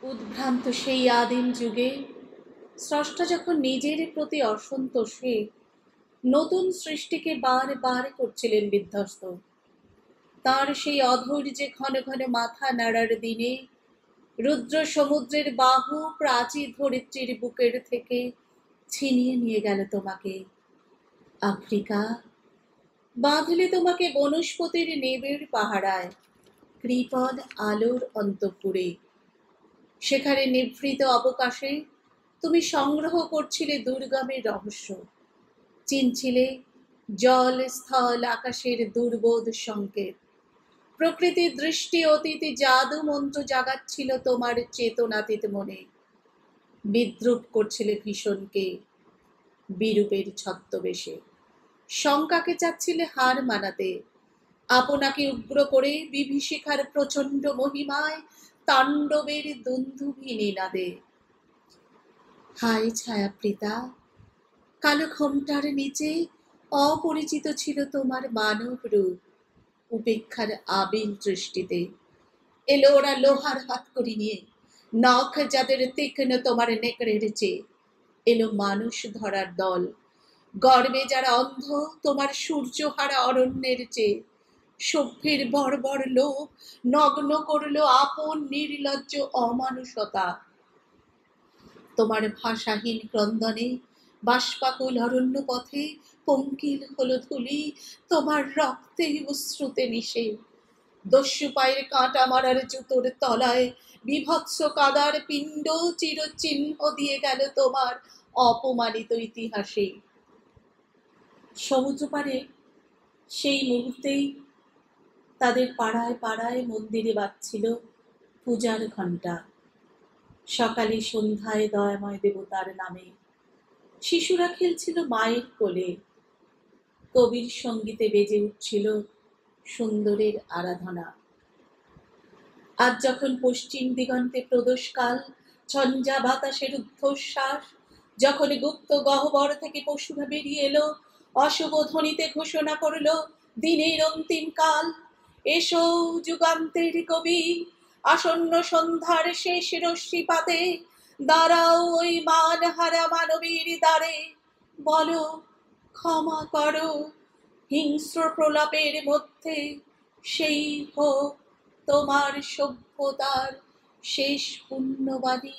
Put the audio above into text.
উদ্ভ্রান্ত সেই আদিম যুগে স্রষ্টা যখন নিজের প্রতি অসন্তোষে নতুন সৃষ্টিকে বার বার করছিলেন বিধ্বস্ত, তার সেই অধৈর্যে ঘন ঘন মাথা নাড়ার দিনে রুদ্র সমুদ্রের বাহু প্রাচীর ধরিত্রীর বুকের থেকে ছিনিয়ে নিয়ে গেল তোমাকে। আফ্রিকা বাঁধলে তোমাকে বনস্পতির নেবের পাহারায়, কৃপণ আলোর অন্তঃপুরে। সেখানে নিভৃত অবকাশে তুমি সংগ্রহ করছিলে দুর্গমের রহস্য, চিনছিলে জল স্থল আকাশের দুর্বোধ সংকেত। প্রকৃতির দৃষ্টি অতীতে জাদু মন্ত্র জাগাচ্ছিল তোমার চেতনাতীত মনে। বিদ্রুপ করছিলে ভীষণকে বিরূপের ছদ্মবেশে, শঙ্কাকে চাচ্ছিলে হার মানাতে, আপনাকে উগ্র করে বিভীষিকার প্রচণ্ড মহিমায় তাণ্ডবের দুন্দুভি নিনাদে। হায় ছায়াপ্রীতা, কালো ঘোমটার নিচে অপরিচিত ছিল তোমার মানব রূপ। উপেক্ষার আবিল দৃষ্টিতে এলো ওরা লোহার হাতকড়ি নিয়ে, নখ যাদের তীক্ষ্ণ তোমার নেকড়ের চেয়ে। এলো মানুষ ধরার দল, গর্বে যারা অন্ধ তোমার সূর্যহারা অরণ্যের চেয়ে। সভ্যের বর্বর লোভ নগ্ন করলো আপন নির্লজ্জ অমানুষতা। তোমার ভাষাহীন ক্রন্দনে বাষ্পাকুল অরণ্য পথে পঙ্কিল হলো ধুলি, তোমার রক্তে অশ্রুতে মিশে। দস্যু পায়ের কাঁটা মারার জুতোর তলায় বিভৎস কাদার পিণ্ড চিরচিহ্ন দিয়ে গেল তোমার অপমানিত ইতিহাসে। সমুদ্র পাড়ে সেই মুহূর্তেই তাদের পাড়ায় পাড়ায় মন্দিরে বাজছিল পূজার ঘণ্টা। সকালে সন্ধ্যায় দয়াময় দেবতার নামে শিশুরা খেলছিল মায়ের কোলে। কবির সঙ্গীতে বেজে উঠছিল সুন্দরের আরাধনা। আজ যখন পশ্চিম দিগন্তে প্রদোষকাল, ঝঞ্ঝা বাতাসের ঊর্ধ্বশ্বাস, যখন গুপ্ত গহ্বর থেকে পশুরা বেরিয়ে এলো, অশুভ ধ্বনিতে ঘোষণা করলো দিনের অন্তিম কাল। এসো যুগান্তের কবি, আসন্ন সন্ধ্যার শেষ রশ্মিপাতে দাঁড়াও ওই মানহারা মানবীর দ্বারে। বলো ক্ষমা করো, হিংস্র প্রলাপের মধ্যে সেই হোক তোমার সভ্যতার শেষ পুণ্যবাণী।